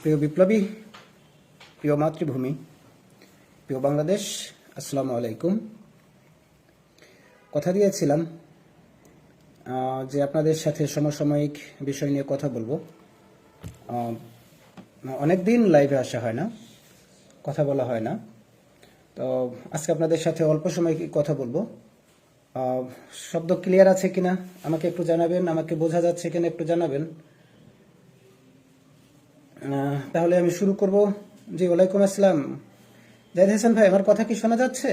প্রিয় বিপ্লবী, প্রিয় মাতৃভূমি, প্রিয় বাংলাদেশ, আসসালামু আলাইকুম। কথা দিয়েছিলাম যে আপনাদের সাথে সমসাময়িক বিষয় নিয়ে কথা বলবো। অনেক দিন লাইভে আসা হয় না, কথা বলা হয় না, তো আজকে আপনাদের সাথে অল্প সময় কথা বলবো। শব্দ ক্লিয়ার আছে কিনা আমাকে একটু জানাবেন, আমাকে বোঝা যাচ্ছে কিনা একটু জানাবেন। তাহলে আমি শুরু করব। জি, ওয়ালাইকুম আসসালাম। জাহিদ হাসান ভাই, আমার কথা কি শোনা যাচ্ছে?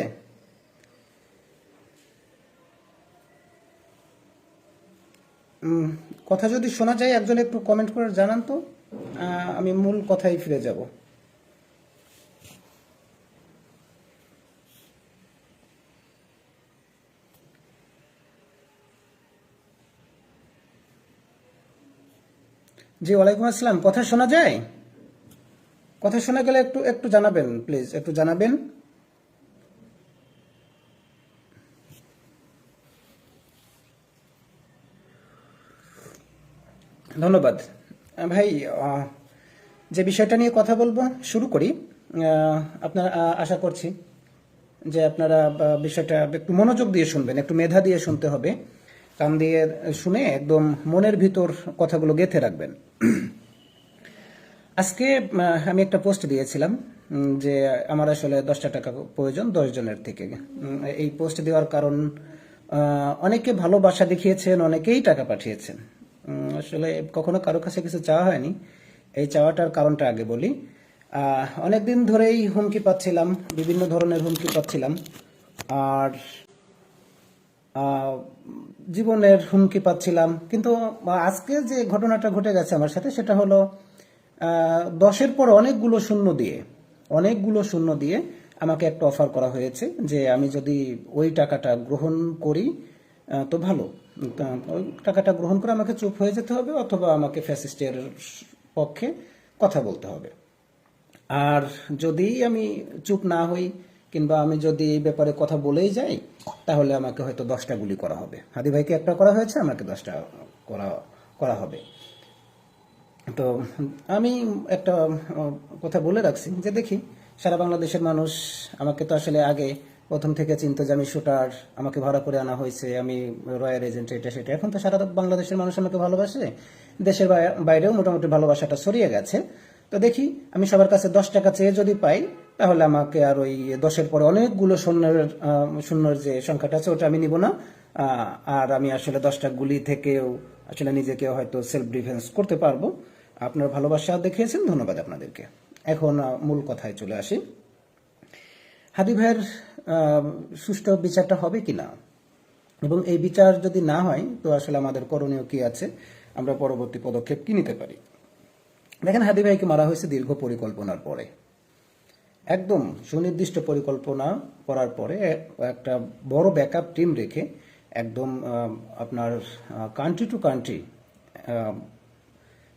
কথা যদি শোনা যায় একজন একটু কমেন্ট করে জানান তো, আমি মূল কথায় ফিরে যাব। জি, ওয়ালাইকুম আসসালাম। কথা শোনা যায়? কথা শোনা গেলে একটু একটু জানাবেন, প্লিজ একটু জানাবেন। ধন্যবাদ ভাই। যে বিষয়টা নিয়ে কথা বলবো শুরু করি। আপনারা আশা করছি যে আপনারা বিষয়টা একটু মনোযোগ দিয়ে শুনবেন, একটু মেধা দিয়ে শুনতে হবে। কান দিয়ে শুনে একদম মনের ভিতর কথাগুলো গেঁথে রাখবেন। আজকে আমি একটা পোস্ট দিয়েছিলাম যে আমার আসলে 10টা টাকা প্রয়োজন 10 জনের থেকে। এই পোস্ট দেওয়ার কারণ, অনেকে ভালোবাসা দেখিয়েছেন, অনেকেই টাকা পাঠিয়েছেন। আসলে কখনো কারো কাছে কিছু চাওয়া হয়নি। এই চাওয়াটার কারণটা আগে বলি। অনেক দিন ধরেই হুমকি পাচ্ছিলাম, বিভিন্ন ধরনের হুমকি পাচ্ছিলাম। আর জীবনের হুমকি পাচ্ছিলাম, কিন্তু আজকে যে ঘটনাটা ঘটে গেছে আমার সাথে সেটা হলো 10-এর পর অনেকগুলো শূন্য দিয়ে আমাকে একটা অফার করা হয়েছে যে আমি যদি ওই টাকাটা গ্রহণ করি তো ভালো। ওই টাকাটা গ্রহণ করে আমাকে চুপ হয়ে যেতে হবে, অথবা আমাকে ফ্যাসিস্টের পক্ষে কথা বলতে হবে। আর যদি আমি চুপ না হই, কিংবা আমি যদি এই ব্যাপারে কথা বলেই যাই, তাহলে আমাকে হয়তো 10টা গুলি করা হবে। হাদি ভাইকে একটা করা হয়েছে, আমাকে 10টা করা করা হবে। তো আমি একটা কথা বলে রাখছি যে দেখি, সারা বাংলাদেশের মানুষ আমাকে তো আসলে আগে প্রথম থেকে চিনতো যে আমি শুটার, আমাকে ভাড়া করে আনা হয়েছে, আমি রয়্যাল এজেন্ট, এটা সেটা। এখন তো সারা বাংলাদেশের মানুষ আমাকে ভালোবাসে, দেশের বাইরেও মোটামুটি ভালোবাসাটা ছড়িয়ে গেছে। তো দেখি, আমি সবার কাছে 10 টাকা চেয়ে যদি পাই, তাহলে আমাকে আর ওই 10-এর পরে অনেকগুলো শূন্যের যে সংখ্যাটা আছে ওটা আমি নিব না। আর আমি আসলে 10টা গুলি থেকেও আসলে নিজেকে হয়তো সেলফ ডিফেন্স করতে পারবো। আপনার ভালোবাসা দেখিয়েছেন, ধন্যবাদ আপনাদেরকে। এখন মূল কথায় চলে আসি। হাদি ভাইয়ের সুষ্ঠু বিচারটা হবে কিনা, এবং এই বিচার যদি না হয় তো আসলে আমাদের করণীয় কি আছে, আমরা পরবর্তী পদক্ষেপ কি নিতে পারি। দেখেন, হাদি ভাইকে মারা হয়েছে দীর্ঘ পরিকল্পনার পরে, একদম সুনির্দিষ্ট পরিকল্পনা করার পরে, একটা বড় ব্যাকআপ টিম রেখে, একদম আপনার কান্ট্রি টু কান্ট্রি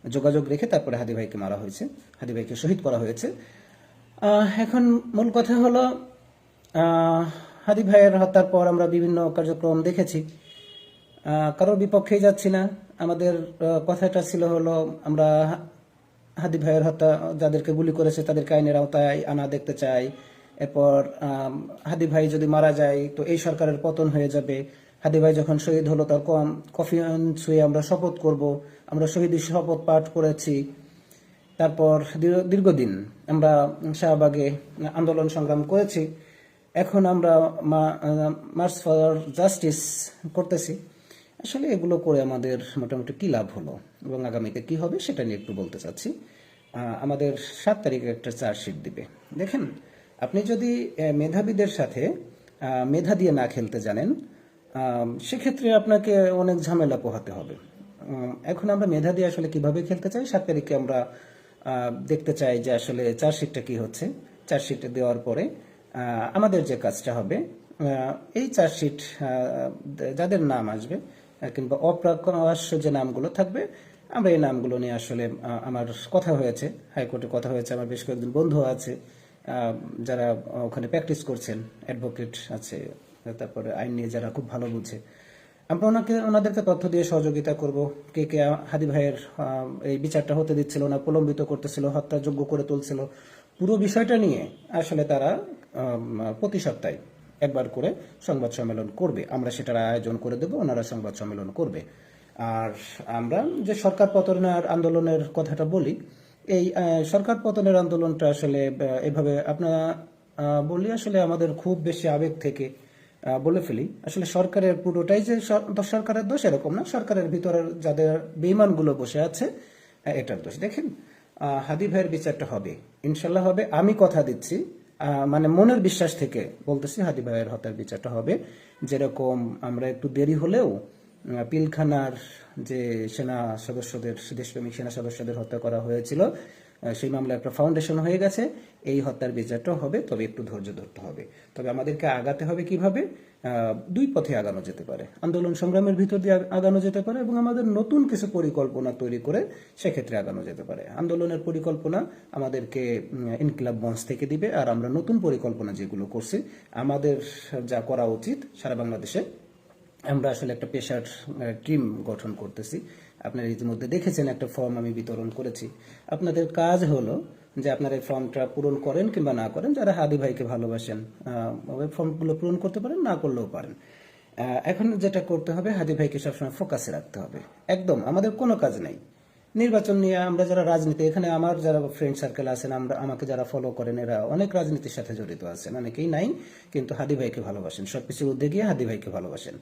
যোগাযোগ রেখে তারপরে হাদি ভাইকে মারা হয়েছে, হাদি ভাইকে শহীদ করা হয়েছে। এখন মূল কথা হলো, হাদি ভাইয়ের হত্যার পর আমরা বিভিন্ন কার্যক্রম দেখেছি, কারোর বিপক্ষেই যাচ্ছি না। আমাদের কথাটা ছিল হলো, আমরা হাদি ভাইয়ের হত্যা যাদেরকে গুলি করেছে তাদেরকে আইনের আওতায় আনা দেখতে চাই। এরপর হাদি ভাই যদি মারা যায় তো এই সরকারের পতন হয়ে যাবে। হাদি ভাই যখন শহীদ হলো তার কফিন ছুঁয়ে আমরা শপথ করব। আমরা শহীদের শপথ পাঠ করেছি। তারপর দীর্ঘদিন আমরা শাহবাগে আন্দোলন সংগ্রাম করেছি। এখন আমরা মার্চ ফর জাস্টিস করতেছি। আসলে এগুলো করে আমাদের মোটামুটি কী লাভ হলো এবং আগামীতে কী হবে সেটা নিয়ে একটু বলতে চাচ্ছি। আমাদের 7 তারিখে একটা চার্জশিট দিবে। দেখেন, আপনি যদি মেধাবীদের সাথে মেধা দিয়ে না খেলতে জানেন, সেক্ষেত্রে আপনাকে অনেক ঝামেলা পোহাতে হবে। এখন আমরা মেধা দিয়ে আসলে কিভাবে খেলতে চাই, 7 তারিখে আমরা দেখতে চাই যে আসলে চার্জশিটটা কি হচ্ছে। চার্জশিট দেওয়ার পরে আমাদের যে কাজটা হবে, এই চার্জশিট যাদের নাম আসবে কিংবা অপ্রকাশ্য যে নামগুলো থাকবে, আমরা এই নামগুলো নিয়ে আসলে আমার কথা হয়েছে, হাইকোর্টে কথা হয়েছে। আমার বেশ কয়েকজন বন্ধু আছে যারা ওখানে প্র্যাকটিস করছেন, অ্যাডভোকেট আছে, তারপরে আইন নিয়ে যারা খুব ভালো বুঝে। আমরা ওনাদেরকে তথ্য দিয়ে সহযোগিতা করব। কে কে হাদি ভাইয়ের এই বিচারটা হতে দিচ্ছিল না, প্রলম্বিত করতেছিল, হত্যাযোগ্য করে তুলছিল, পুরো বিষয়টা নিয়ে আসলে তারা প্রতি সপ্তাহে একবার করে সংবাদ সম্মেলন করবে। আমরা সেটার আয়োজন করে দেব, ওনারা সংবাদ সম্মেলন করবে। আর আমরা যে সরকার পতনের আন্দোলনের কথাটা বলি, এই সরকার পতনের আন্দোলনটা আসলে এভাবে আপনারা বলি, আসলে আমাদের খুব বেশি আবেগ থেকে বলে ফেলি। আসলে সরকারের পুরোটাই যে সরকারের দোষ এরকম না, সরকারের ভিতরের যাদের বেঈমানগুলো বসে আছে এটার দোষ। দেখেন, হাদি ভাইয়ের বিচারটা হবে, ইনশাল্লাহ হবে, আমি কথা দিচ্ছি। মানে মনের বিশ্বাস থেকে বলতেছি, হাদি ভাইয়ের হত্যার বিচারটা হবে। যেরকম আমরা একটু দেরি হলেও পিলখানার যে সেনা সদস্যদের, দেশপ্রেমিক সেনা সদস্যদের হত্যা করা হয়েছিল, সেই মামলা একটা ফাউন্ডেশন হয়ে গেছে। এই হত্যার বিচারটাও হবে, তবে একটু ধৈর্য ধরতে হবে। তবে আমাদেরকে আগাতে হবে কিভাবে? দুই পথে আগানো যেতে পারে, আন্দোলন সংগ্রামের ভিতর দিয়ে আগানো যেতে পারে, এবং আমাদের নতুন কিছু পরিকল্পনা তৈরি করে সেক্ষেত্রে আগানো যেতে পারে। আন্দোলনের পরিকল্পনা আমাদেরকে ইনকিলাব মঞ্চ থেকে দিবে, আর আমরা নতুন পরিকল্পনা যেগুলো করছি, আমাদের যা করা উচিত সারা বাংলাদেশে, আমরা আসলে একটা পেশার টিম গঠন করতেছি। আপনারা ইতিমধ্যে দেখেছেন একটা ফর্ম আমি বিতরণ করেছি। আপনাদের কাজ হলো যে আপনারা এই ফর্মটা পূরণ করেন কিংবা না করেন, যারা হাদি ভাইকে ভালোবাসেন ওই ফর্মগুলো পূরণ করতে পারেন, না করলেও পারেন। এখন যেটা করতে হবে, হাদি ভাইকে সবসময় ফোকাসে রাখতে হবে। একদম আমাদের কোনো কাজ নেই নির্বাচন নিয়ে। আমরা যারা রাজনীতি, এখানে আমার যারা ফ্রেন্ড সার্কেল আছেন, আমাকে যারা ফলো করেন, এরা অনেক রাজনীতির সাথে জড়িত আছেন, অনেকেই নাই, কিন্তু হাদি ভাইকে ভালোবাসেন, সবকিছুর ঊর্ধ্বে গিয়ে হাদি ভাইকে ভালোবাসেন।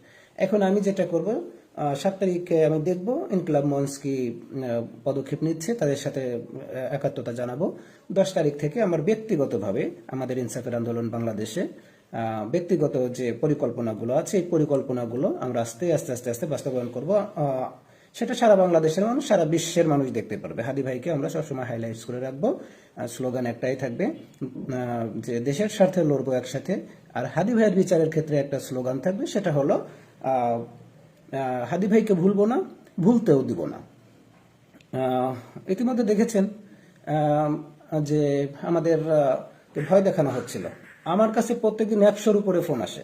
এখন আমি যেটা করব, 7 তারিখে আমি দেখব ইনকিলাব মঞ্চ কি পদক্ষেপ নিচ্ছে, তাদের সাথে একাত্মতা জানাবো। 10 তারিখ থেকে আমার ব্যক্তিগতভাবে আমাদের ইনসাফের আন্দোলন বাংলাদেশে ব্যক্তিগত যে পরিকল্পনাগুলো আছে, এই পরিকল্পনাগুলো আমরা আস্তে আস্তে আস্তে আস্তে বাস্তবায়ন করব। সেটা সারা বাংলাদেশের মানুষ, সারা বিশ্বের মানুষ দেখতে পারবে। হাদি ভাইকে আমরা সবসময় হাইলাইটস করে রাখবো। স্লোগান একটাই থাকবে, যে দেশের স্বার্থে লড়বো একসাথে। আর হাদি ভাইয়ের বিচারের ক্ষেত্রে একটা স্লোগান থাকবে, সেটা হলো হাদি ভাইকে ভুলবো না, ভুলতেও দিব না। ইতিমধ্যে দেখেছেন যে আমাদের ভয় দেখানো হচ্ছিল। আমার কাছে প্রত্যেকদিন 100-র উপরে ফোন আসে,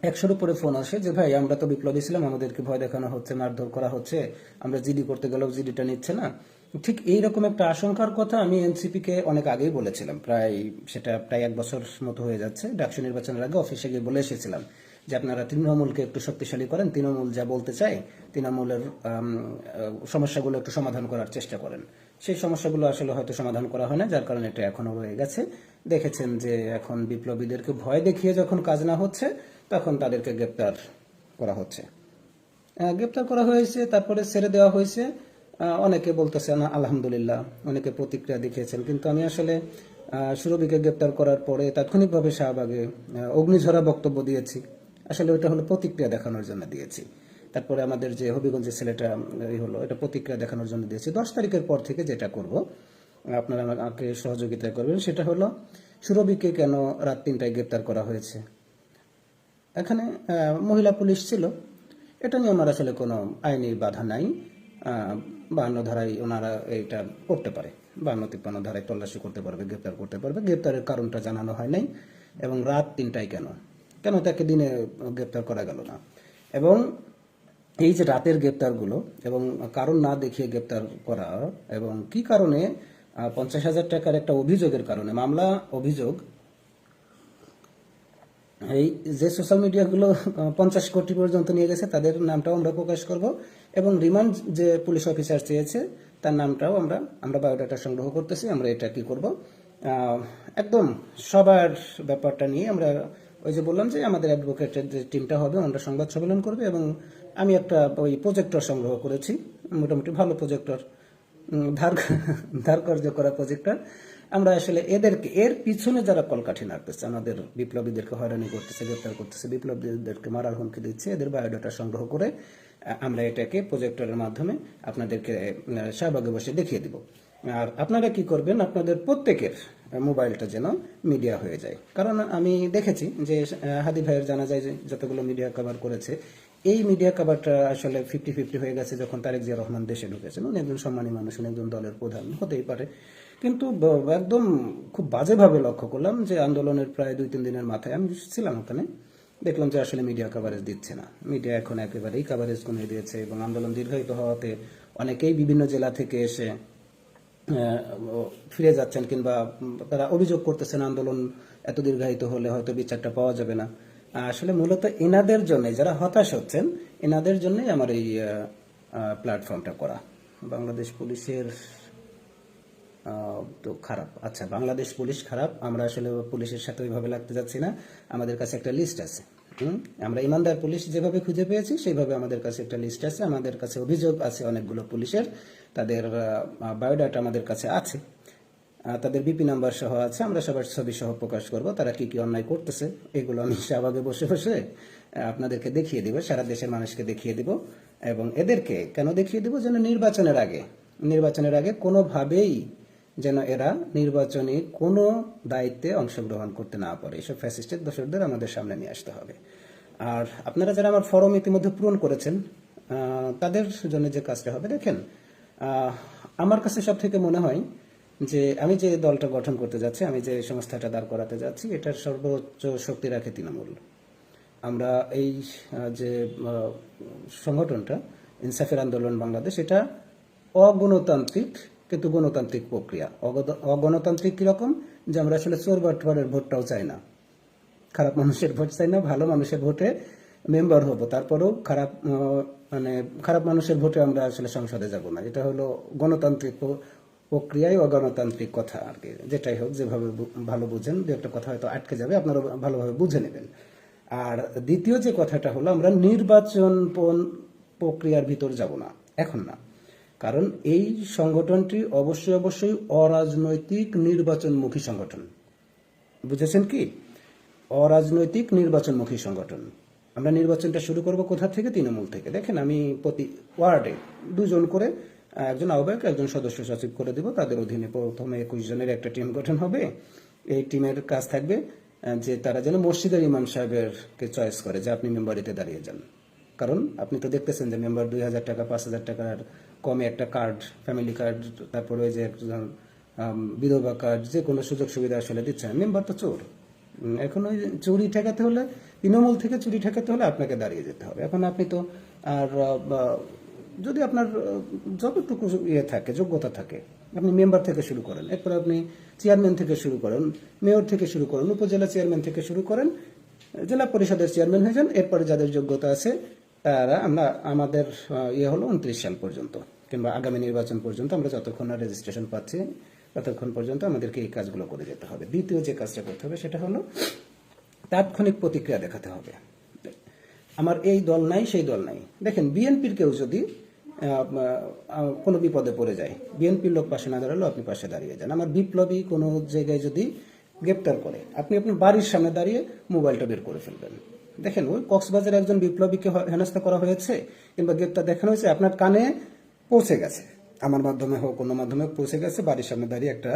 100-র উপরে ফোন আসে যে ভাই আমরা তো বিপ্লবী ছিলাম, আমাদেরকে ভয় দেখানো হচ্ছে, মারধর করা হচ্ছে, আমরা জিডি করতে গেলেও জিডিটা নিচ্ছে না। ঠিক এইরকম একটা আশঙ্কার কথা আমি এনসিপিকে অনেক আগেই বলেছিলাম, সেটা প্রায় 1 বছর মতো হয়ে যাচ্ছে। ডাকসু নির্বাচনের আগে অফিসে গিয়ে বলে এসেছিলাম যে আপনারা তৃণমূলকে একটু শক্তিশালী করেন, তৃণমূল যা বলতে চায়, তৃণমূলের সমস্যাগুলো একটু সমাধান করার চেষ্টা করেন। সেই সমস্যাগুলো আসলে হয়তো সমাধান করা হয় না, যার কারণে এটা এখনো রয়ে গেছে। দেখেছেন যে এখন বিপ্লবীদেরকে ভয় দেখিয়ে যখন কাজ না হচ্ছে, তখন তাদেরকে গ্রেপ্তার করা হচ্ছে। গ্রেপ্তার করা হয়েছে, তারপরে ছেড়ে দেওয়া হয়েছে। অনেকে বলতেছে না আলহামদুলিল্লাহ, অনেকে প্রতিক্রিয়া দেখিয়েছেন। কিন্তু আমি আসলে সুরভিকে গ্রেপ্তার করার পরে তাৎক্ষণিকভাবে শাহবাগে অগ্নিঝরা বক্তব্য দিয়েছি। আসলে ওটা হলো প্রতিক্রিয়া দেখানোর জন্য দিয়েছি। তারপরে আমাদের যে হবিগঞ্জের ছেলেটা হলো, এটা প্রতিক্রিয়া দেখানোর জন্য দিয়েছি। 10 তারিখের পর থেকে যেটা করব, আপনারা আমাকে সহযোগিতা করবেন, সেটা হলো সুরভিকে কেন রাত 3টায় গ্রেপ্তার করা হয়েছে। এখানে মহিলা পুলিশ ছিল, এটা নিয়ে আমার আসলে কোনো আইনি বাধা নাই। 52 ধারায় ওনারা এটা করতে পারে, 52-53 ধারায় তল্লাশি করতে পারবে, গ্রেপ্তার করতে পারবে। গ্রেপ্তারের কারণটা জানানো হয় নাই, এবং রাত 3টায় কেন তাকে দিনে গ্রেপ্তার করা গেল না। এবং এই যে রাতের গ্রেপ্তারগুলো এবং কারণ না দেখিয়ে গ্রেপ্তার করা, এবং কি কারণে 50,000 টাকার একটা অভিযোগের কারণে মামলা, অভিযোগ, এই যে সোশ্যাল মিডিয়াগুলো 50 কোটি পর্যন্ত নিয়ে গেছে, তাদের নামটাও আমরা প্রকাশ করব। এবং রিমান্ড যে পুলিশ অফিসার চেয়েছে, তার নামটাও আমরা বায়োডাটা সংগ্রহ করতেছি। আমরা এটা কি করব, একদম সবার ব্যাপারটা নিয়ে আমরা, ওই যে বললাম যে আমাদের অ্যাডভোকেটের যে টিমটা হবে, আমরা সংবাদ সম্মেলন করবে। এবং আমি একটা ওই প্রজেক্টর সংগ্রহ করেছি, মোটামুটি ভালো প্রজেক্টর, ধার কর্য করা প্রজেক্টর। আমরা আসলে এর পিছনে যারা কলকাঠি নাড়তেছে, আমাদের বিপ্লবীদেরকে হয়রানি করতেছে, গ্রেপ্তার করতেছে, বিপ্লবীদেরকে মারার হুমকি দিচ্ছে, এদের বায়োডাটা সংগ্রহ করে আমরা এটাকে প্রজেক্টরের মাধ্যমে আপনাদেরকে শাহবাগে বসে দেখিয়ে দিব। আর আপনারা কি করবেন, আপনাদের প্রত্যেকের মোবাইলটা যেন মিডিয়া হয়ে যায়। কারণ আমি দেখেছি যে হাদি ভাইয়ের জানা যায় যে যতগুলো মিডিয়া কভার করেছে, এই মিডিয়া কাভারটা আসলে 50-50 হয়ে গেছে যখন তারেক জিয়া রহমান দেশে ঢুকেছেন। উনি একজন সম্মানী মানুষ, উনি একজন দলের প্রধান, হতেই পারে। কিন্তু একদম খুব বাজেভাবে লক্ষ্য করলাম যে আন্দোলনের প্রায় 2-3 দিনের মাথায় আমি ছিলাম ওখানে, দেখলাম যে আসলে মিডিয়া কাভারেজ দিচ্ছে না। মিডিয়া এখন একেবারেই কাভারেজ কমিয়ে দিয়েছে এবং আন্দোলন দীর্ঘায়িত হওয়াতে অনেকেই বিভিন্ন জেলা থেকে এসে ফিরে যাচ্ছেন, কিংবা তারা অভিযোগ করতেছেন আন্দোলন এত দীর্ঘায়িত হলে হয়তো বিচারটা পাওয়া যাবে না। আসলে মূলত এনাদের জন্য, যারা হতাশ হচ্ছেন, এনাদের জন্যই আমার এই প্ল্যাটফর্মটা করা। বাংলাদেশ পুলিশের তো খারাপ, আচ্ছা বাংলাদেশ পুলিশ খারাপ, আমরা আসলে পুলিশের সাথে ওইভাবে লাগতে যাচ্ছি না। আমাদের কাছে একটা লিস্ট আছে। আমরা ইমানদার পুলিশ যেভাবে খুঁজে পেয়েছি সেইভাবে আমাদের কাছে একটা লিস্ট আছে। আমাদের কাছে অভিযোগ আছে অনেকগুলো পুলিশের, তাদের বায়োডাটা আমাদের কাছে আছে, তাদের বিপি নাম্বার সহ আছে। আমরা সবার ছবি সহ প্রকাশ করব, তারা কি কি অন্যায় করতেছে এগুলো আমি শাহবাগে বসে বসে আপনাদেরকে দেখিয়ে দিব, সারা দেশের মানুষকে দেখিয়ে দিব। এবং এদেরকে কেন দেখিয়ে দিব, যেন নির্বাচনের আগে কোনোভাবেই যেন এরা নির্বাচনী কোনো দায়িত্বে অংশগ্রহণ করতে না পারে। এসব ফ্যাসিস্টের দোসরদের আমাদের সামনে নিয়ে আসতে হবে। আর আপনারা যারা আমার ফরম ইতিমধ্যে পূরণ করেছেন, তাদের জন্য যে কাজটা হবে, দেখেন আমার কাছে সব থেকে মনে হয় যে আমি যে দলটা গঠন করতে যাচ্ছি, আমি যে সংস্থাটা দাঁড় করাতে যাচ্ছি, এটার সর্বোচ্চ শক্তি রাখে তৃণমূল। আমরা এই যে সংগঠনটা ইনসাফের আন্দোলন বাংলাদেশ, এটা অগণতান্ত্রিক কিন্তু গণতান্ত্রিক প্রক্রিয়া। অগণতান্ত্রিক কিরকম, যে আমরা আসলে চোর বাটপারের ভোটটাও চাই না, খারাপ মানুষের ভোট চাই না, ভালো মানুষের ভোটে মেম্বার হব, তারপরেও খারাপ মানুষের ভোটে আমরা আসলে সংসদে যাব না। এটা হলো গণতান্ত্রিক প্রক্রিয়ায় অগণতান্ত্রিক কথা আর কি। যেটাই হোক, যেভাবে ভালো বুঝেন, দু একটা কথা হয়তো আটকে যাবে, আপনারা ভালোভাবে বুঝে নেবেন। আর দ্বিতীয় যে কথাটা হলো, আমরা নির্বাচন প্রক্রিয়ার ভিতর যাব না, এখন না। কারণ এই সংগঠনটি অবশ্যই অরাজনৈতিক নির্বাচনমুখী সংগঠন। বুঝেছেন কি? অরাজনৈতিক নির্বাচনমুখী সংগঠন। আমরা নির্বাচনটা শুরু করব কোথা থেকে? তৃণমূল থেকে। দেখেন, আমি প্রতি ওয়ার্ডে 2 জন করে, একজন আহ্বায়ক, একজন সদস্য সচিব করে দিব। তাদের অধীনে প্রথমে 21 জনের একটা টিম গঠন হবে। এই টিমের কাজ থাকবে যে তারা যেন মসজিদের ইমাম সাহেবেরকে চয়েস করে যে আপনি মেম্বারিতে দাঁড়িয়ে যান। কারণ আপনি তো দেখতেছেন যে মেম্বার 2000 টাকা 5000 টাকার কমে একটা কার্ড, ফ্যামিলি কার্ড, তারপরে ওই যে একজন বিধবা কার্ড, যে কোনো সুযোগ সুবিধা আসলে দিচ্ছে না। মেম্বার তো চোর। এখন ওই চুরি ঠেকাতে হলে, তৃণমূল থেকে চুরি ঠেকাতে হলে আপনাকে দাঁড়িয়ে যেতে হবে। এখন আপনি তো আর যদি আপনার যতটুকু থাকে, যোগ্যতা থাকে, আপনি মেম্বার থেকে শুরু করেন, এরপর আপনি চেয়ারম্যান থেকে শুরু করেন, মেয়র থেকে শুরু করেন, উপজেলা চেয়ারম্যান থেকে শুরু করেন, জেলা পরিষদের চেয়ারম্যান হয়ে যান। এরপরে যাদের যোগ্যতা আছে তারা, আমাদের হলো 29 সাল পর্যন্ত, কিংবা আগামী নির্বাচন পর্যন্ত, আমরা যতক্ষণ না রেজিস্ট্রেশন পাচ্ছি ততক্ষণ পর্যন্ত আমাদেরকে এই কাজগুলো করে যেতে হবে। দ্বিতীয় যে কাজটা করতে হবে সেটা হলো তাৎক্ষণিক প্রতিক্রিয়া দেখাতে হবে। আমার এই দল নাই, সেই দল নাই। দেখেন, বিএনপির কেউ যদি কোনো বিপদে পড়ে যায়, বিএনপির লোক পাশে না দাঁড়ালেও আপনি পাশে দাঁড়িয়ে যান। আমার বিপ্লবী কোনো জায়গায় যদি গ্রেপ্তার করে, আপনি আপনার বাড়ির সামনে দাঁড়িয়ে মোবাইলটা বের করে ফেলবেন। দেখেন, ওই কক্সবাজারে একজন বিপ্লবীকে হেনস্থা করা হয়েছে কিংবা গ্রেপ্তার দেখানো হয়েছে, আপনার কানে পৌঁছে গেছে, আমার মাধ্যমে হোক, অন্য মাধ্যমে পৌঁছে গেছে, বাড়ির সামনে দাঁড়িয়ে একটা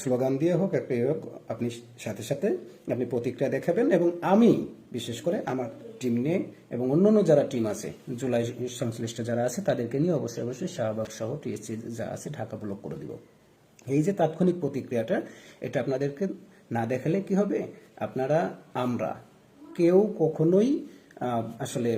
স্লোগান দিয়ে হোক, একটা হোক, আপনি সাথে সাথে আপনি প্রতিক্রিয়া দেখাবেন। এবং আমি বিশেষ করে আমার টিম নিয়ে এবং অন্যান্য যারা টিম আছে, জুলাই সংশ্লিষ্ট যারা আছে, তাদেরকে নিয়ে অবশ্যই শাহবাগ সহ টিএসসি যা আছে ঢাকা ব্লক করে দিব। এই যে তাৎক্ষণিক প্রতিক্রিয়াটা, এটা আপনাদেরকে না দেখালে কি হবে, আমরা কেউ কখনোই আসলে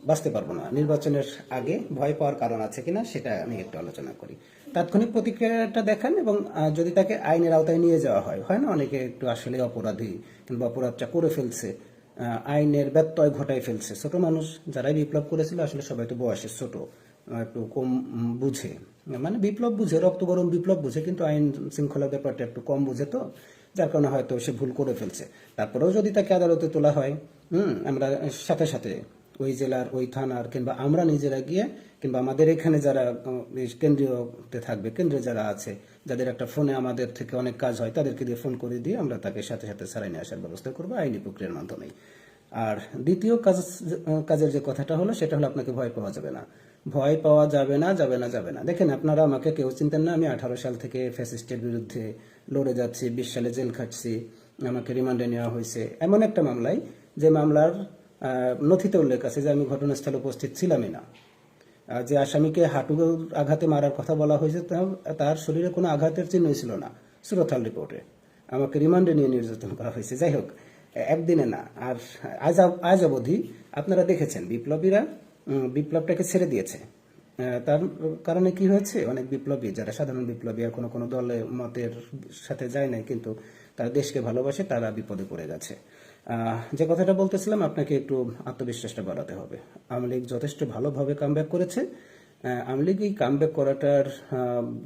বাঁচতে পারবো না। নির্বাচনের আগে ভয় পাওয়ার কারণ আছে কিনা সেটা আমি একটু আলোচনা করি। তাৎক্ষণিক প্রতিক্রিয়াটা দেখান, এবং যদি তাকে আইনের আওতায় নিয়ে যাওয়া হয় না, অনেকে একটু আসলে অপরাধী কিংবা অপরাধটা করে ফেলছে, আইনের ব্যত্যয় ঘটায় ফেলছে, ছোট মানুষ যারাই বিপ্লব করেছিল, আসলে সবাই তো বয়সে ছোট, একটু কম বুঝে, মানে বিপ্লব বুঝে, রক্ত গরম বিপ্লব বুঝে, কিন্তু আইন শৃঙ্খলার ব্যাপারটা একটু কম বুঝে, তো যার কারণে হয়তো সে ভুল করে ফেলছে। তারপরেও যদি তাকে আদালতে তোলা হয়, আমরা সাথে সাথে ওই জেলার, ওই থানার, কিংবা আমরা নিজেরা গিয়ে, কিংবা আমাদের এখানে যারা কেন্দ্রীয়তে থাকবে, কেন্দ্রে যারা আছে, যাদের একটা ফোনে আমাদের থেকে অনেক কাজ হয়, তাদেরকে দিয়ে ফোন করে দিয়ে আমরা তাকে সাথে সাথে ছাড়াই নিয়ে আসার ব্যবস্থা করবো আইনি প্রক্রিয়ার মাধ্যমে। আর দ্বিতীয় কাজের যে কথাটা হলো, সেটা হলো আপনাকে ভয় পাওয়া যাবে না। ভয় পাওয়া যাবে না, যাবে না, যাবে না। দেখেন, আপনারা আমাকে কেউ চিনতেন না। আমি 18 সাল থেকে ফ্যাসিস্টের বিরুদ্ধে লড়ে যাচ্ছি, 20 সালে জেল খাটছি, আমাকে রিমান্ডে নেওয়া হয়েছে এমন একটা মামলায়, যে মামলার নথিতে উল্লেখ আছে যে আমি ঘটনাস্থলে উপস্থিত ছিলামই না। যে আসামিকে হাঁটুর আঘাতে মারার কথা বলা হয়েছে তার শরীরে কোনো আঘাতের চিহ্নই ছিল না সুরতহাল রিপোর্টে। আমাকে রিমান্ডে নিয়ে নির্যাতন করা হয়েছে। যাই হোক, একদিনে না, আর আজ অবধি আপনারা দেখেছেন বিপ্লবীরা বিপ্লবটাকে ছেড়ে দিয়েছে। তার কারণে কি হয়েছে, অনেক বিপ্লবী যারা সাধারণ বিপ্লবী আর কোনো কোনো দলে মতের সাথে যায় নাই কিন্তু তারা দেশকে ভালোবাসে, তারা বিপদে পড়ে গেছে। যে কথাটা বলতেছিলাম, আপনাকে একটু আত্মবিশ্বাসটা বাড়াতে হবে। আওয়ামী লীগ যথেষ্ট ভালোভাবে কামব্যাক করেছে। আওয়ামী লীগ এই কামব্যাক করাটার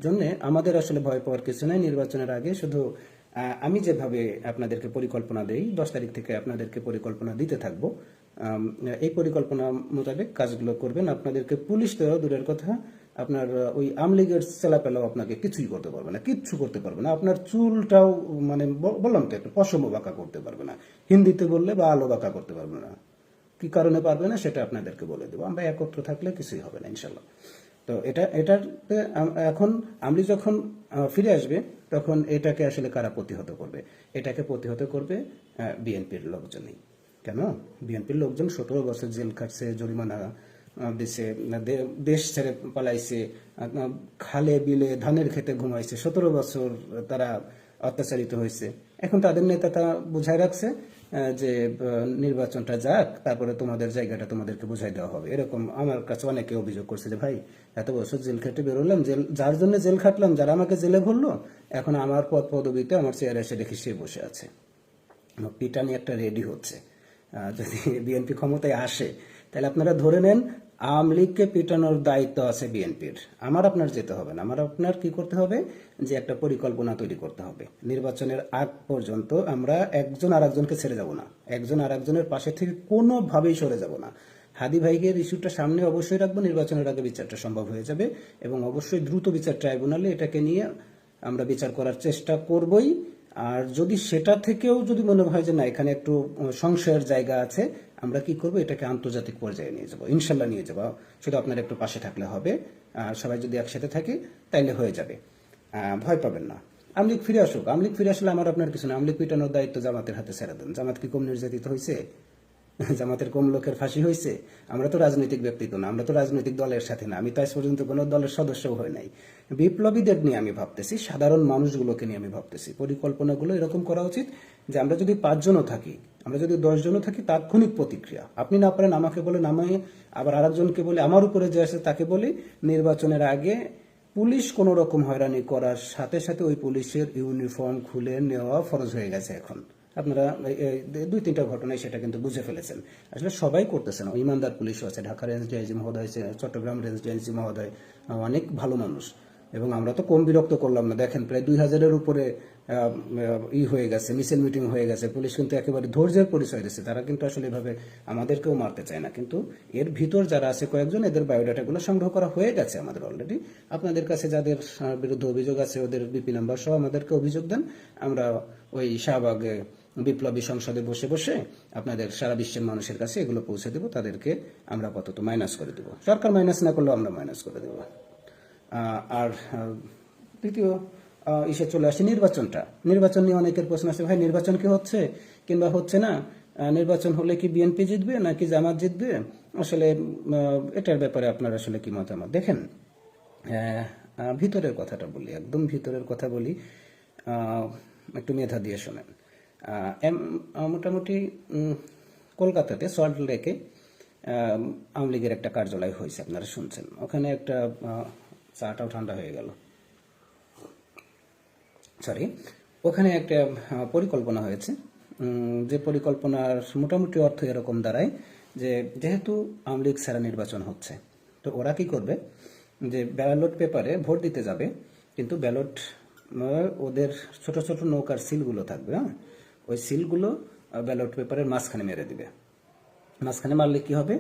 জন্য আমাদের আসলে ভয় পাওয়ার কিছু নাই। নির্বাচনের আগে শুধু আমি যেভাবে আপনাদেরকে পরিকল্পনা দেই, 10 তারিখ থেকে আপনাদেরকে পরিকল্পনা দিতে থাকবো। এই পরিকল্পনা মোতাবেক কাজগুলো করবেন। আপনাদেরকে পুলিশ দেওয়া দূরের কথা, আপনার ওই আওয়ামী লীগের ছেলাপেলাও আপনাকে কিছুই করতে পারবে না, কিচ্ছু করতে পারবে না। আপনার চুলটাও মানে বললাম তো, একটা পশম বাঁকা করতে পারবে না, হিন্দিতে বললে বা আলো বাঁকা করতে পারবে না। কি কারণে পারবে না সেটা আপনাদেরকে বলে দেবো। আমরা একত্র থাকলে কিছুই হবে না ইনশাল্লাহ। তো এটাতে এখন আমলি যখন ফিরে আসবে তখন এটাকে আসলে কারা প্রতিহত করবে? এটাকে প্রতিহত করবে বিএনপির লোকজনই। কেন? বিএনপির লোকজন 17 বছর জেল খাটছে, জরিমানা দিছে, দেশ ছেড়ে পালাইছে, খালে বিলে ধানের খেতে ঘুমাইছে, 17 বছর তারা অত্যাচারিত হয়েছে। এখন তাদের নেতা তা বুঝাই রাখছে যে নির্বাচনটা যাক, তারপরে তোমাদের জায়গাটা তোমাদেরকে বুঝাই দেওয়া হবে। এরকম আমার কাছে অনেকে অভিযোগ করছে যে ভাই, এত বছর জেল খেটে বেরোলাম, যার জন্য জেল খাটলাম, যারা আমাকে জেলে ভরলো, এখন আমার পদ পদবিতে আমার চেয়ারে এসে দেখি সে বসে আছে, পিটানি একটা রেডি হচ্ছে। যদি বিএনপি ক্ষমতায় আসে তাহলে আপনারা ধরে নেন আওয়ামী লীগকে পিটানোর দায়িত্ব আছে বিএনপির। আমার আপনার যেতে হবে না, আমার আপনার কি করতে হবে, যে একটা পরিকল্পনা তৈরি করতে হবে। নির্বাচনের আগ পর্যন্ত আমরা একজন আর একজনকে ছেড়ে যাব না, একজন আর একজনের পাশে থেকে কোনোভাবেই সরে যাব না। হাদি ভাইগের ইস্যুটা সামনে অবশ্যই রাখবো, নির্বাচনের আগে বিচারটা সম্ভব হয়ে যাবে এবং অবশ্যই দ্রুত বিচার ট্রাইব্যুনালে এটাকে নিয়ে আমরা বিচার করার চেষ্টা করবই। আর যদি সেটা থেকেও যদি মনে হয় যে না, এখানে একটু সংশয়ের জায়গা আছে, আমরা কি করব, এটাকে আন্তর্জাতিক পর্যায়ে নিয়ে যাব, ইনশাল্লাহ নিয়ে যাব। শুধু আপনার একটু পাশে থাকলে হবে। সবাই যদি একসাথে থাকে তাইলে হয়ে যাবে, ভয় পাবেন না। আওয়ামী লীগ ফিরে আসুক, আওয়ামী লীগ ফিরে আসলে আমার আপনার কিছু না। আওয়ামী লীগ পিটানোর দায়িত্ব জামাতের হাতে ছেড়ে দেন। জামাত কি কম নির্যাতিত হয়েছে? জামাতের কম লোকের ফাঁসি হয়েছে? আমরা তো রাজনৈতিক ব্যক্তিত্ব না, আমরা তো রাজনৈতিক দলের সাথে না, আমি তো আজ পর্যন্ত কোনো দলের সদস্যও হই নাই। বিপ্লবীদের নিয়ে আমি ভাবতেছি, সাধারণ মানুষগুলোকে নিয়ে আমি ভাবতেছি। পরিকল্পনাগুলো এরকম করা উচিত যে আমরা যদি 5 জনও থাকি, আমরা যদি 10 জনও থাকি, তাৎক্ষণিক প্রতিক্রিয়া। আপনি না পারেন আমাকে বলে নামাই, আবার আরেকজনকে বলে, আমার উপরে যে আছে তাকে বলি, নির্বাচনের আগে পুলিশ কোনো রকম হয়রানি করার সাথে সাথে ওই পুলিশের ইউনিফর্ম খুলে নেওয়া ফরজ হয়ে গেছে এখন। আপনারা 2-3টা ঘটনায় সেটা কিন্তু বুঝে ফেলেছেন। আসলে সবাই করতেছে না, ইমানদার পুলিশও আছে, ঢাকা রেঞ্জ ডিআইজি মহোদয়, চট্টগ্রাম রেঞ্জ ডিআইজি মহোদয়, অনেক ভালো মানুষ। এবং আমরা তো কম বিরক্ত করলাম না, দেখেন প্রায় 2000-এর উপরে হয়ে গেছে, মিছিল মিটিং হয়ে গেছে। পুলিশ কিন্তু একেবারে ধৈর্যের পরিচয় দিচ্ছে, তারা কিন্তু আসলে এভাবে আমাদেরকেও মারতে চায় না। কিন্তু এর ভিতর যারা আছে কয়েকজন, এদের বায়োডাটাগুলো সংগ্রহ করা হয়ে গেছে আমাদের অলরেডি। আপনাদের কাছে যাদের বিরুদ্ধে অভিযোগ আছে ওদের বিপি নাম্বার সহ আমাদেরকে অভিযোগ দেন। আমরা ওই শাহবাগে বিপ্লবী সংসদে বসে বসে আপনাদের সারা বিশ্বের মানুষের কাছে এগুলো পৌঁছে দেবো। তাদেরকে আমরা আপাতত মাইনাস করে দেবো, সরকার মাইনাস না করলেও আমরা মাইনাস করে দেবো। আর তৃতীয় ইসে চলে আসে নির্বাচনটা। নির্বাচন নিয়ে অনেকের প্রশ্ন আছে, ভাই নির্বাচন কি হচ্ছে কিংবা হচ্ছে না, নির্বাচন হলে কি বিএনপি জিতবে নাকি জামাত জিতবে? আসলে এটার ব্যাপারে আপনার আসলে কি মতামত? দেখেন, ভিতরের কথাটা বলি, একদম ভিতরের কথা বলি, একটু মেধা দিয়ে শোনেন। মোটামুটি কলকাতাতে সল্ট লেকে আওয়ামী লীগের একটা কার্যালয় হয়েছে, আপনারা শুনছেন। ওখানে একটা চাটাও ঠান্ডা হয়ে গেল, সরি। ওখানে একটা পরিকল্পনা হয়েছে, যে পরিকল্পনার মোটামুটি অর্থ এরকম দাঁড়ায় যে যেহেতু আওয়ামী লীগ ছাড়া নির্বাচন হচ্ছে, তো ওরা কি করবে, যে ব্যালট পেপারে ভোট দিতে যাবে, কিন্তু ব্যালট ওদের ছোট ছোট নৌকার সিলগুলো থাকবে, হ্যাঁ, ওই সিলগুলো ব্যালট পেপারের মাঝখানে মেরে দিবে। মাঝখানে মারলে কি হবে,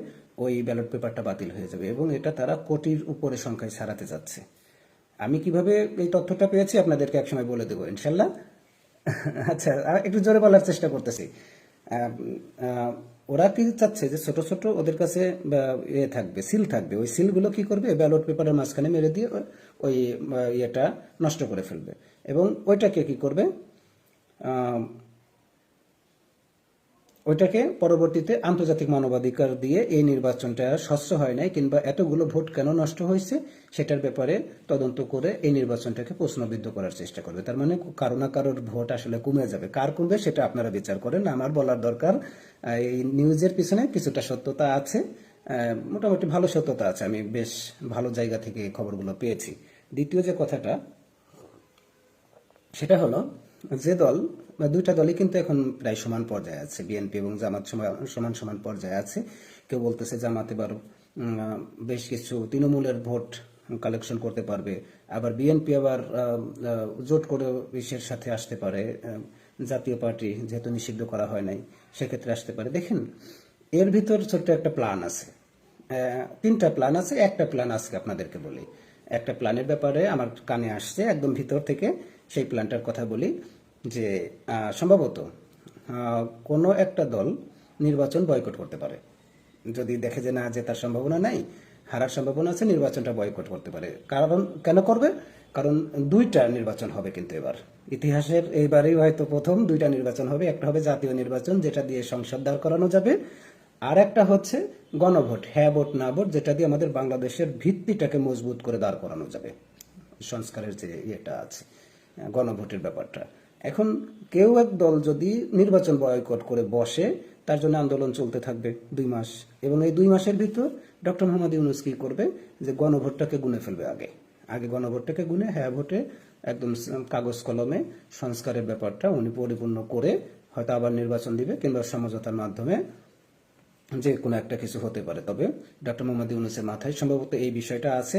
ওই ব্যালট পেপারটা বাতিল হয়ে যাবে। এবং এটা তারা কোটির উপরে সংখ্যায় ছাড়াতে যাচ্ছে। আমি কিভাবে এই তথ্যটা পেয়েছি আপনাদেরকে একসময় বলে দেবো ইনশাল্লাহ। আচ্ছা, একটু জোরে বলার চেষ্টা করতেছি। ওরা কি চাচ্ছে যে ছোট ছোট ওদের কাছে থাকবে, সিল থাকবে, ওই সিলগুলো কি করবে, ব্যালট পেপারের মাঝখানে মেরে দিয়ে ওই ইয়েটা নষ্ট করে ফেলবে। এবং ওইটাকে কি করবে, ওইটাকে পরবর্তীতে আন্তর্জাতিক মানবাধিকার দিয়ে এই নির্বাচনটা স্বচ্ছ হয় নাই কিংবা এতগুলো ভোট কেন নষ্ট হয়েছে সেটার ব্যাপারে তদন্ত করে এই নির্বাচনটাকে প্রশ্নবিদ্ধ করার চেষ্টা করবে। তার মানে কারো না কারোর ভোট আসলে কমে যাবে, কার কমবে সেটা আপনারা বিচার করেন, আমার বলার দরকার। এই নিউজের পিছনে কিছুটা সত্যতা আছে, মোটামুটি ভালো সত্যতা আছে, আমি বেশ ভালো জায়গা থেকে এই খবরগুলো পেয়েছি। দ্বিতীয় যে কথাটা সেটা হলো যে দল বা দুইটা দলই কিন্তু এখন প্রায় সমান পর্যায়ে আছে, বিএনপি এবং জামাত সমান সমান পর্যায়ে আছে। কেউ বলতেছে জামাত এবার বেশ কিছু তৃণমূলের ভোট কালেকশন করতে পারবে, আবার বিএনপি আবার জোট করে বিশ্বের সাথে আসতে পারে, জাতীয় পার্টি যেহেতু নিষিদ্ধ করা হয় নাই সেক্ষেত্রে আসতে পারে। দেখেন এর ভিতর ছোট্ট একটা প্ল্যান আছে, তিনটা প্ল্যান আছে। একটা প্ল্যান আজকে আপনাদেরকে বলি, একটা প্ল্যানের ব্যাপারে আমার কানে আসছে একদম ভিতর থেকে, সেই প্ল্যানটার কথা বলি। যে সম্ভবত কোনো একটা দল নির্বাচন বয়কট করতে পারে, যদি দেখে যে না জেতার সম্ভাবনা নাই, হারার সম্ভাবনা আছে, নির্বাচনটা বয়কট করতে পারে। কারণ কেন করবে? কারণ দুইটা নির্বাচন হবে কিন্তু এবার, ইতিহাসের এইবারেই হয়তো প্রথম দুইটা নির্বাচন হবে। একটা হবে জাতীয় নির্বাচন যেটা দিয়ে সংসদ দাঁড় করানো যাবে, আর একটা হচ্ছে গণভোট, হ্যাঁ ভোট না ভোট, যেটা দিয়ে আমাদের বাংলাদেশের ভিত্তিটাকে মজবুত করে দাঁড় করানো যাবে, সংস্কারের যে ইয়েটা আছে, গণভোটের ব্যাপারটা। এখন কেউ এক দল যদি নির্বাচন বয়কট করে বসে, তার জন্য আন্দোলন চলতে থাকবে 2 মাস, এবং এই 2 মাসের ভিতর ডক্টর মোহাম্মদ ইউনূস কি করবে, যে গণভোটটাকে গুনে ফেলবে। আগে আগে গণভোটটাকে গুনে হ্যাঁ ভোটে একদম কাগজ কলমে সংস্কারের ব্যাপারটা উনি পরিপূর্ণ করে হয়তো আবার নির্বাচন দিবে, কিংবা সমঝোতার মাধ্যমে যে কোনো একটা কিছু হতে পারে। তবে ডক্টর মোহাম্মদ ইউনূসের মাথায় সম্ভবত এই বিষয়টা আছে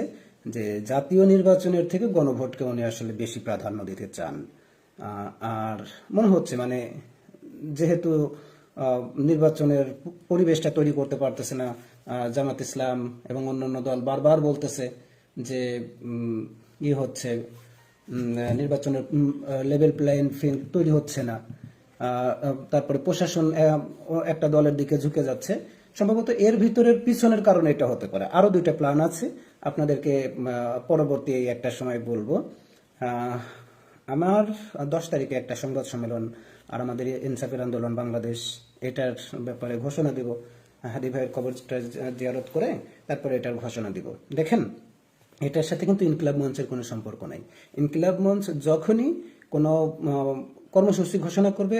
যে জাতীয় নির্বাচনের থেকে গণভোটকে উনি আসলে বেশি প্রাধান্য দিতে চান। আর মনে হচ্ছে মানে যেহেতু নির্বাচনের পরিবেশটা তৈরি করতে পারতেছে না, জামাত ইসলাম এবং অন্যান্য দল বারবার বলতেছে যে হচ্ছে নির্বাচনের লেভেল প্লেইং ফিল্ড তৈরি হচ্ছে না, তারপরে প্রশাসন একটা দলের দিকে ঝুঁকে যাচ্ছে। সম্ভবত এর ভিতরের পিছনের কারণে এটা হতে পারে। আরো দুইটা প্ল্যান আছে, আপনাদেরকে পরবর্তী একটা সময় বলবো। আমার 10 তারিখে একটা সংবাদ সম্মেলন আর আমাদের ইনসাফের আন্দোলন বাংলাদেশ এটার ব্যাপারে ঘোষণা দিব, হাদি ভাইয়ের কবরটা জিয়ারত করে তারপরে এটার ঘোষণা দিব। দেখেন এটার সাথে কিন্তু ইনকিলাব মঞ্চের কোনো সম্পর্ক নাই। ইনকিলাব মঞ্চ যখনই কোনো কর্মসূচি ঘোষণা করবে,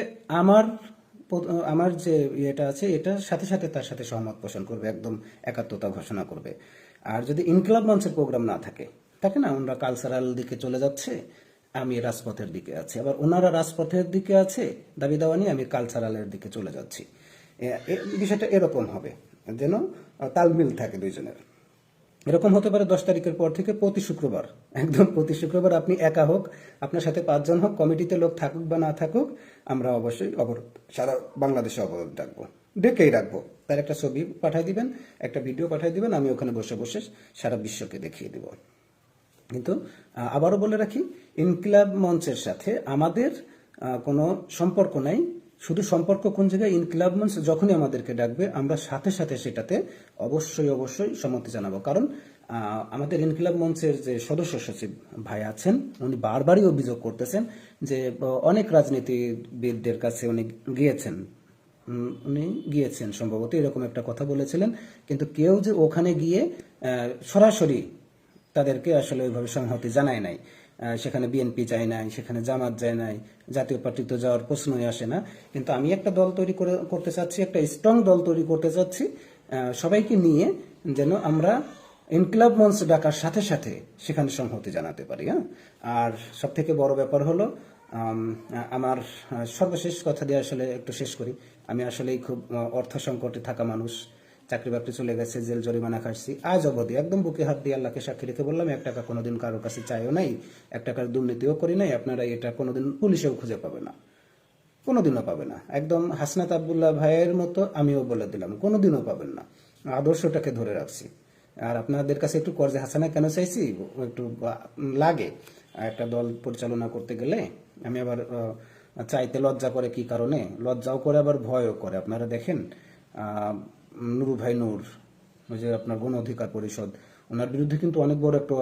আমার যে ইয়েটা আছে এটার সাথে সাথে তার সাথে সহমত পোষণ করবে, একদম একাত্মতা ঘোষণা করবে। আর যদি ইনকিলাব মঞ্চের প্রোগ্রাম না থাকে, থাকে না ওনারা কালচারাল দিকে চলে যাচ্ছে, আমি রাজপথের দিকে আছি, আবার ওনারা রাজপথের দিকে আছে দাবি দাওয়া নিয়ে, আমি কালচারালের দিকে চলে যাচ্ছি, বিষয়টা এরকম হবে যেন তালমিল থাকে দুইজনের। এরকম হতে পারে 10 তারিখের পর থেকে প্রতি শুক্রবার, একদম প্রতি শুক্রবার আপনি একা হোক, আপনার সাথে 5 জন হোক, কমিটিতে লোক থাকুক বা না থাকুক, আমরা অবশ্যই অবরোধ, সারা বাংলাদেশে অবরোধ ডাকবো, ডেকেই রাখবো। তার একটা ছবি পাঠিয়ে দিবেন, একটা ভিডিও পাঠিয়ে দিবেন, আমি ওখানে বসে বসে সারা বিশ্বকে দেখিয়ে দিব। কিন্তু আবারও বলে রাখি, ইনকিলাব মঞ্চের সাথে আমাদের কোনো সম্পর্ক নাই। শুধু সম্পর্ক কোন জায়গায়, ইনকিলাব মঞ্চ যখনই আমাদেরকে ডাকবে আমরা সাথে সাথে সেটাতে অবশ্যই অবশ্যই সম্মতি জানাবো। কারণ আমাদের ইনকিলাব মঞ্চের যে সদস্য সচিব ভাই আছেন, উনি বারবারই অভিযোগ করতেছেন যে অনেক রাজনীতিবিদদের কাছে উনি গিয়েছেন সম্ভবত এরকম একটা কথা বলেছিলেন, কিন্তু কেউ যে ওখানে গিয়ে সরাসরি তাদেরকে আসলে ওইভাবে সংহতি জানায় নাই। সেখানে বিএনপি যায় নাই, সেখানে জামাত যায় নাই, জাতীয় পার্টি তো যাওয়ার প্রশ্নই আসে না। কিন্তু আমি একটা দল তৈরি করতে চাচ্ছি, একটা স্ট্রং দল তৈরি করতে চাচ্ছি, সবাইকে নিয়ে যেন আমরা ইনকিলাব মঞ্চ ডাকার সাথে সাথে সেখানে সংহতি জানাতে পারি। হ্যাঁ, আর সব থেকে বড় ব্যাপার হলো আমার সর্বশেষ কথা দিয়ে আসলে একটু শেষ করি। আমি আসলেই খুব অর্থ সংকটে থাকা মানুষ, চাকরি বাকরি চলে গেছে, জেল জরিমানা খাচ্ছি, আজ অবধি একদম বুকে হাত দিয়ে আল্লাহকে সাক্ষী রেখে বললাম 1 টাকা কোনোদিন কারোর কাছে চাইও নাই, 1 টাকার দুর্নীতিও করি নাই, আপনারা এটা কোনোদিন পুলিশেও খুঁজে পাবে না, কোনোদিনও পাবে না। একদম হাসনাত আব্দুল্লাহ ভাইয়ের মতো আমিও বলে দিলাম, কোনোদিনও পাবেন না। আদর্শটাকে ধরে রাখছি। আর আপনাদের কাছে একটু কর্জে হাসানা কেন চাইছি, একটু লাগে একটা দল পরিচালনা করতে গেলে। আমি আবার চাইতে লজ্জা করে, কি কারণে লজ্জাও করে আবার ভয়ও করে। আপনারা দেখেন নুরু ভাই নূর, ওই যে আপনার গণ অধিকার পরিষদ, ওনার বিরুদ্ধে কিন্তু অনেক বড় একটা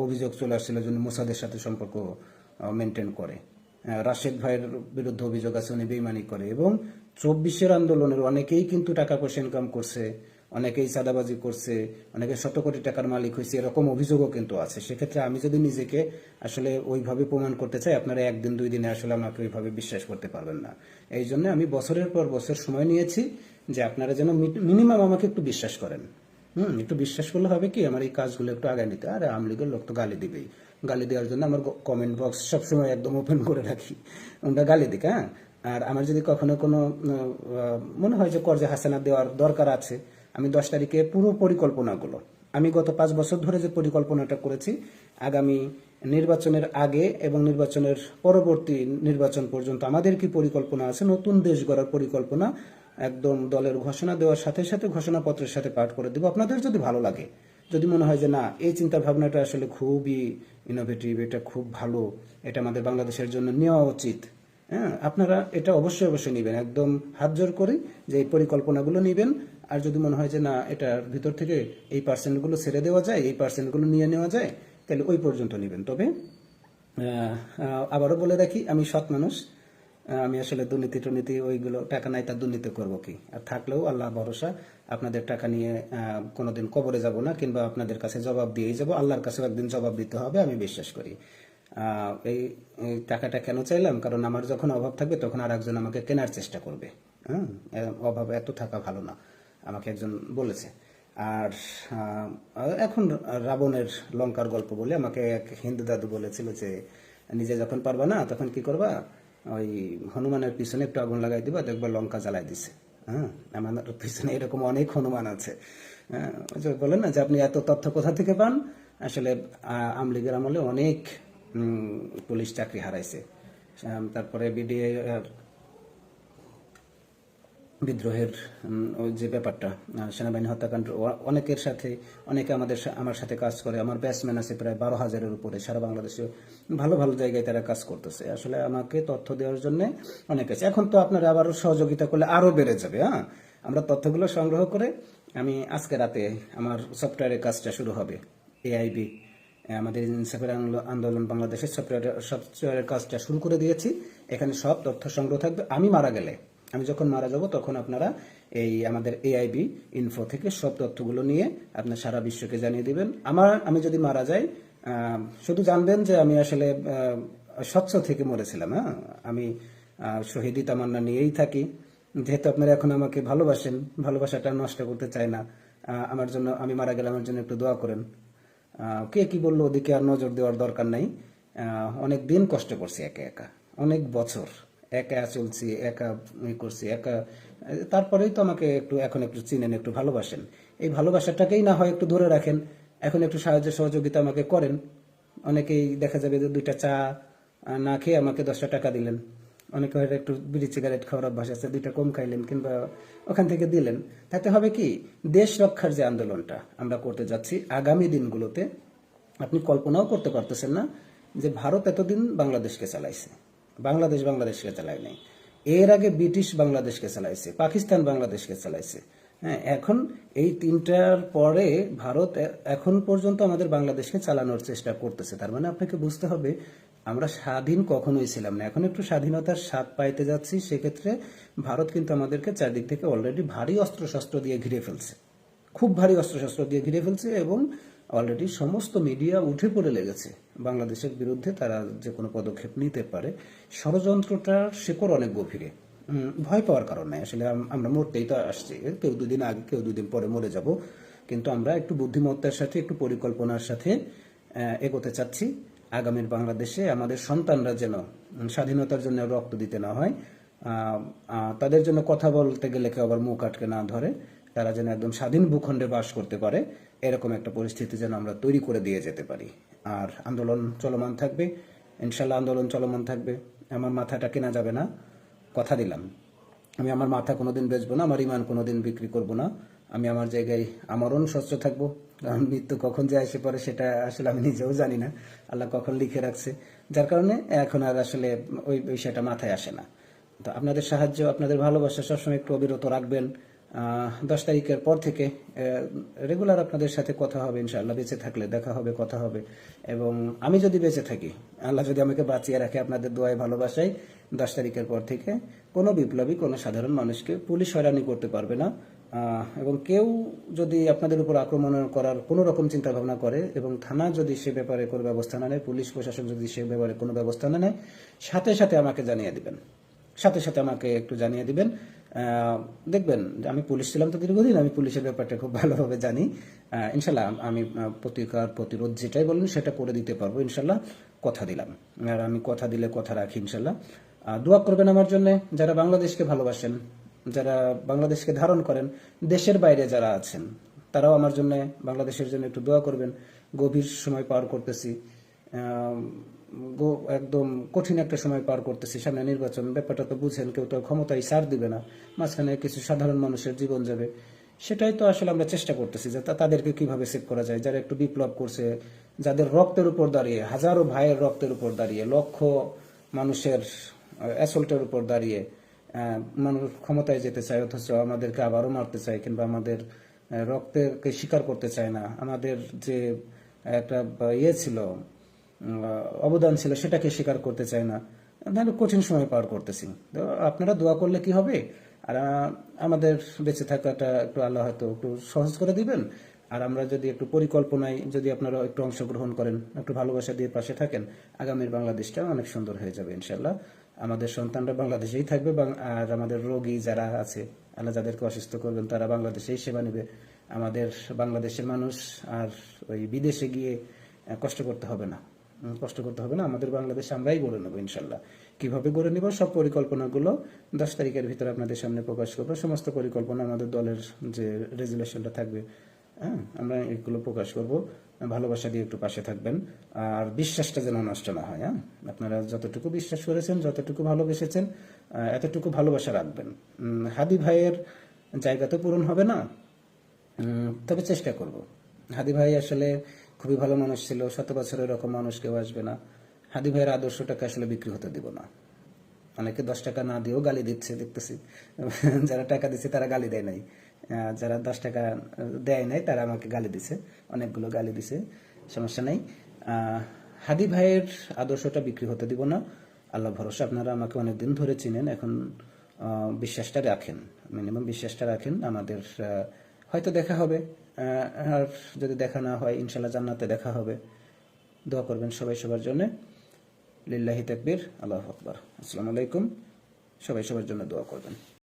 অভিযোগ চলে আসছিল যে উনি মোসাদের সাথে সম্পর্ক মেনটেন করে। রাশেদ ভাইয়ের বিরুদ্ধে অভিযোগ আছে উনি বেইমানি করে, এবং চব্বিশের আন্দোলনের অনেকেই কিন্তু টাকা পয়সা ইনকাম করছে, অনেকেই চাঁদাবাজি করছে, অনেকে শত কোটি টাকার মালিক হয়েছে, এরকম অভিযোগও কিন্তু আছে। সেক্ষেত্রে আমি যদি নিজেকে আসলে ওইভাবে প্রমাণ করতে চাই, আপনারা একদিন দুই দিনে আসলে আমাকে ওইভাবে বিশ্বাস করতে পারবেন না। এই জন্য আমি বছরের পর বছর সময় নিয়েছি যে আপনারা যেন মিনিমাম আমাকে একটু বিশ্বাস করেন। একটু বিশ্বাস করলে হবে কি, আমার এই কাজগুলো একটু আগায় নিতে। আর আওয়ামী লীগের লোক তো গালি দিবেই, গালি দেওয়ার জন্য আমার কমেন্ট বক্স সবসময় একদম ওপেন করে রাখি, আমরা গালি দিক। হ্যাঁ, আর আমার যদি কখনো কোনো মনে হয় যে কর্জে হাসানা দেওয়ার দরকার আছে, আমি 10 তারিখে পুরো পরিকল্পনাগুলো, আমি গত 5 বছর ধরে যে পরিকল্পনাটা করেছি, আগামী নির্বাচনের আগে এবং নির্বাচনের পরবর্তী নির্বাচন পর্যন্ত আমাদের কি পরিকল্পনা আছে, নতুন দেশ গড়ার পরিকল্পনা একদম দলের ঘোষণা দেওয়ার সাথে সাথে ঘোষণাপত্রের সাথে পাঠ করে দেব। আপনাদের যদি ভালো লাগে, যদি মনে হয় যে না এই চিন্তা ভাবনাটা আসলে খুবই ইনোভেটিভ, এটা খুব ভালো, এটা আমাদের বাংলাদেশের জন্য নেওয়া উচিত, হ্যাঁ, আপনারা এটা অবশ্যই অবশ্যই নেবেন, একদম হাত জোর করি যে এই পরিকল্পনাগুলো নেবেন। আর যদি মনে হয় যে না এটার ভিতর থেকে এই পার্সেন্টগুলো ছেড়ে দেওয়া যায়, এই পার্সেন্টগুলো নিয়ে নেওয়া যায়, তাহলে ওই পর্যন্ত নেবেন। তবে আবারও বলে রাখি, আমি সৎ মানুষ, আমি আসলে দুর্নীতি টুর্নীতি ওইগুলো টাকা নাই তার দুর্নীতি করব কি, আর থাকলেও আল্লাহ ভরসা, আপনাদের টাকা নিয়ে কোনোদিন কবরে যাব না, কিংবা আপনাদের কাছে জবাব দিয়েই যাব, আল্লাহর কাছেও একদিন জবাব দিতে হবে, আমি বিশ্বাস করি। এই এই টাকাটা কেন চাইলাম, কারণ আমার যখন অভাব থাকবে তখন আর একজন আমাকে কেনার চেষ্টা করবে। হ্যাঁ, অভাব এত থাকা ভালো না, আমাকে একজন বলেছে। আর এখন রাবণের লঙ্কার গল্প বলে আমাকে এক হিন্দু দাদু বলেছিল যে নিজে যখন পারবা না তখন কি করবা, ওই হনুমানের পিছনে একটু আগুন লাগাই দিবা, দেখবা লঙ্কা জ্বালাই দিছে। হ্যাঁ, আমার পিছনে এরকম অনেক হনুমান আছে। হ্যাঁ, বলেন না যে আপনি এত তথ্য কোথা থেকে পান। আসলে আওয়ামী লীগের আমলে অনেক পুলিশ চাকরি হারাইছে, তারপরে বিডিএ বিদ্রোহের ওই যে ব্যাপারটা, সেনাবাহিনী হত্যাকাণ্ড, অনেকের সাথে, অনেকে আমার সাথে কাজ করে, আমার ব্যাটসম্যান আছে প্রায় 12,000-এর উপরে, সারা বাংলাদেশে ভালো ভালো জায়গায় তারা কাজ করতেছে। আসলে আমাকে তথ্য দেওয়ার জন্য অনেক আছে। এখন তো আপনারা আবারও সহযোগিতা করলে আরও বেড়ে যাবে। হ্যাঁ, আমরা তথ্যগুলো সংগ্রহ করে, আমি আজকে রাতে আমার সফটওয়্যারের কাজটা শুরু হবে, এআইবি, আমাদের ইনসাফের আন্দোলন বাংলাদেশের সফটওয়্যারের কাজটা শুরু করে দিয়েছি। এখানে সব তথ্য সংগ্রহ থাকবে। আমি মারা গেলে, আমি যখন মারা যাব তখন আপনারা এই আমাদের এআইবি ইনফো থেকে সব তথ্যগুলো নিয়ে আপনার সারা বিশ্বকে জানিয়ে দিবেন। আমি যদি মারা যাই, শুধু জানবেন যে আমি আসলে স্বচ্ছ থেকে মরেছিলাম। হ্যাঁ, আমি শহীদি তামান্না নিয়েই থাকি। যেহেতু আপনারা এখন আমাকে ভালোবাসেন, ভালোবাসাটা নষ্ট করতে চাই না। আমার জন্য, আমি মারা গেলে আমার জন্য একটু দোয়া করেন। কে কি বললো ওদিকে আর নজর দেওয়ার দরকার নাই। অনেক দিন কষ্ট করছি একা একা, অনেক বছর একা চলছি, একা করছি, একা। তারপরেই তো আমাকে এখন একটু চিনেন, একটু ভালোবাসেন। এই ভালোবাসাটাকেই না হয় একটু ধরে রাখেন, এখন একটু সাহায্য সহযোগিতা আমাকে করেন। অনেকেই দেখা যাবে যে 2টা চা না খেয়ে আমাকে 10টা টাকা দিলেন, অনেকে হয়তো একটু বিড়ি সিগারেট খাওয়ার অভ্যাস আছে, 2টা কম খাইলেন কিংবা ওখান থেকে দিলেন। তাতে হবে কি, দেশ রক্ষার যে আন্দোলনটা আমরা করতে যাচ্ছি আগামী দিনগুলোতে, আপনি কল্পনাও করতে পারতেছেন না যে ভারত এতদিন বাংলাদেশকে চালাইছে, বাংলাদেশকে চালায় নাই। এর আগে ব্রিটিশ বাংলাদেশকে চালাইছে, পাকিস্তান বাংলাদেশকে চালাইছে। হ্যাঁ, এখন এই 3টার পরে ভারত এখন পর্যন্ত আমাদের বাংলাদেশকে চালানোর চেষ্টা করতেছে। তার মানে আপনাকে বুঝতে হবে আমরা স্বাধীন কখনোই ছিলাম না, এখন একটু স্বাধীনতার স্বাদ পাইতে যাচ্ছি। সেক্ষেত্রে ভারত কিন্তু আমাদেরকে চারদিক থেকে অলরেডি ভারী অস্ত্রশস্ত্র দিয়ে ঘিরে ফেলছে, খুব ভারী অস্ত্রশস্ত্র দিয়ে ঘিরে ফেলছে, এবং অলরেডি সমস্ত মিডিয়া উঠে পড়ে লেগেছে বাংলাদেশের বিরুদ্ধে তারা যে কোনো পদক্ষেপ নিতে পারে। ষড়যন্ত্রটার শেকড় অনেক গভীরে, ভয় পাওয়ার কারণ নাই। আসলে আমরা মরতেই তো আসছি, কেউ 2 দিন আগে কেউ 2 দিন পরে মরে যাব, কিন্তু আমরা একটু বুদ্ধিমত্তার সাথে, একটু পরিকল্পনার সাথে এগোতে চাচ্ছি। আগামীর বাংলাদেশে আমাদের সন্তানরা যেন স্বাধীনতার জন্য রক্ত দিতে না হয়, তাদের জন্য কথা বলতে গেলে কেউ আবার মুখ আটকে না ধরে, তারা যেন একদম স্বাধীন ভূখণ্ডে বাস করতে পারে, এরকম একটা পরিস্থিতি যেন আমরা তৈরি করে দিয়ে যেতে পারি। আর আন্দোলন চলমান থাকবে, ইনশাল্লাহ আন্দোলন চলমান থাকবে। আমার মাথাটা কেনা যাবে না, কথা দিলাম। আমি আমার মাথা কোনোদিন বেচবো না, আমার ইমান কোনোদিন বিক্রি করব না। আমি আমার জায়গায় আমরণ স্বচ্ছ থাকবো, কারণ মৃত্যু কখন যে এসে পড়ে সেটা আসলে আমি নিজেও জানি না, আল্লাহ কখন লিখে রাখছে, যার কারণে এখন আর আসলে ওই বিষয়টা মাথায় আসে না। তো আপনাদের সাহায্য, আপনাদের ভালোবাসা সবসময় একটু অবিরত রাখবেন। 10 তারিখের পর থেকে রেগুলার আপনাদের সাথে কথা হবে ইনশাআল্লাহ। বেঁচে থাকলে দেখা হবে, কথা হবে। এবং আমি যদি বেঁচে থাকি, আল্লাহ যদি আমাকে বাঁচিয়ে রাখে আপনাদের দোয়ায় ভালোবাসায়, 10 তারিখের পর থেকে কোনো বিপ্লবী, কোনো সাধারণ মানুষকে পুলিশ হয়রানি করতে পারবে না। এবং কেউ যদি আপনাদের উপর আক্রমণ করার কোনো রকম চিন্তা ভাবনা করে এবং থানা যদি সে ব্যাপারে কোনো ব্যবস্থা না নেয়, পুলিশ প্রশাসন যদি সে ব্যাপারে কোনো ব্যবস্থা না নেয়, সাথে সাথে আমাকে জানিয়ে দিবেন। সাথে সাথে আমাকে একটু জানিয়ে দিবেন। দেখবেন যে আমি পুলিশ ছিলাম তো দীর্ঘদিন, আমি পুলিশের ব্যাপারটা খুব ভালোভাবে জানি। ইনশাল্লাহ আমি প্রতিকার প্রতিরোধ যেটাই বলুন সেটা করে দিতে পারবো ইনশাল্লাহ, কথা দিলাম। আর আমি কথা দিলে কথা রাখি ইনশাল্লাহ। দোয়া করবেন আমার জন্য, যারা বাংলাদেশকে ভালোবাসেন, যারা বাংলাদেশকে ধারণ করেন, দেশের বাইরে যারা আছেন তারাও আমার জন্য, বাংলাদেশের জন্য একটু দোয়া করবেন। গভীর সময় পার করতেছি, একদম কঠিন একটা সময় পার করতেছি, সামনে নির্বাচন, ব্যাপারটা তো বুঝেন, কেউ তো ক্ষমতায় ছাড় দিবে না, মাঝখানে কিছু সাধারণ মানুষের জীবন যাবে। সেটাই তো আসলে আমরা চেষ্টা করতেছি যে তাদেরকে কিভাবে সেভ করা যায়, যারা একটু বিপ্লব করছে, যাদের রক্তের উপর দাঁড়িয়ে, হাজারো ভাইয়ের রক্তের উপর দাঁড়িয়ে, লক্ষ মানুষের অ্যাসল্টের উপর দাঁড়িয়ে মানুষ ক্ষমতায় যেতে চায়, অথচ আমাদেরকে আবারও মারতে চায়, কিংবা আমাদের রক্তকে স্বীকার করতে চায় না। আমাদের যে একটা ইয়ে ছিল, অবদান ছিল, সেটাকে স্বীকার করতে চায় না। তাহলে কঠিন সময় পার করতেছি। তো আপনারা দোয়া করলে কি হবে, আর আমাদের বেঁচে থাকাটা একটু আল্লাহ হয়তো একটু সহজ করে দিবেন। আর আমরা যদি একটু পরিকল্পনায় যদি আপনারা একটু অংশগ্রহণ করেন, একটু ভালোবাসা দিয়ে পাশে থাকেন, আগামীর বাংলাদেশটা অনেক সুন্দর হয়ে যাবে ইনশাল্লাহ। আমাদের সন্তানরা বাংলাদেশেই থাকবে, আর আমাদের রোগী যারা আছে, আল্লাহ যাদেরকে অসুস্থ করবেন, তারা বাংলাদেশেই সেবা নেবে। আমাদের বাংলাদেশের মানুষ আর ওই বিদেশে গিয়ে কষ্ট করতে হবে না, কষ্ট করতে হবে না। আমাদের বাংলাদেশ আমরাই গড়ে নেবো ইনশাল্লাহ। কিভাবে গড়ে নিব, সব পরিকল্পনাগুলো 10 তারিখের ভিতরে আপনাদের সামনে প্রকাশ করবো। সমস্ত পরিকল্পনা, আমাদের দলের যে রেজুলেশনটা থাকবে, হ্যাঁ, আমরা এগুলো প্রকাশ করব। ভালোবাসা দিয়ে একটু পাশে থাকবেন, আর বিশ্বাসটা যেন নষ্ট না হয়। হ্যাঁ, আপনারা যতটুকু বিশ্বাস করেছেন, যতটুকু ভালোবেসেছেন, এতটুকু ভালোবাসা রাখবেন। হাদি ভাইয়ের জায়গা তো পূরণ হবে না, তবে চেষ্টা করব। হাদি ভাই আসলে খুবই ভালো মানুষ ছিল, 7 বছরের এরকম মানুষ কেউ আসবে না। হাদি ভাইয়ের আদর্শটাকে আসলে বিক্রি হতে দিব না। অনেকে 10 টাকা না দিয়েও গালি দিচ্ছে দেখতেছি। যারা টাকা দিচ্ছে তারা গালি দেয় নাই, যারা 10 টাকা দেয় নাই তারা আমাকে গালি দিছে, অনেকগুলো গালি দিছে, সমস্যা নাই। হাদি ভাইয়ের আদর্শটা বিক্রি হতে দিব না। আল্লাহ ভরসা, আপনারা আমাকে অনেকদিন ধরে চিনেন, এখন বিশ্বাসটা রাখেন, মিনিমাম বিশ্বাসটা রাখেন। আমাদের হয়তো দেখা হবে, আর যদি দেখা না হয় ইনশাল্লাহ জান্নাতে দেখা হবে। দোয়া করবেন সবাই সবার জন্য। লিল্লাহি তাকবীর, আল্লাহু আকবার, আসসালামু আলাইকুম। সবাই সবার জন্য দোয়া করবেন।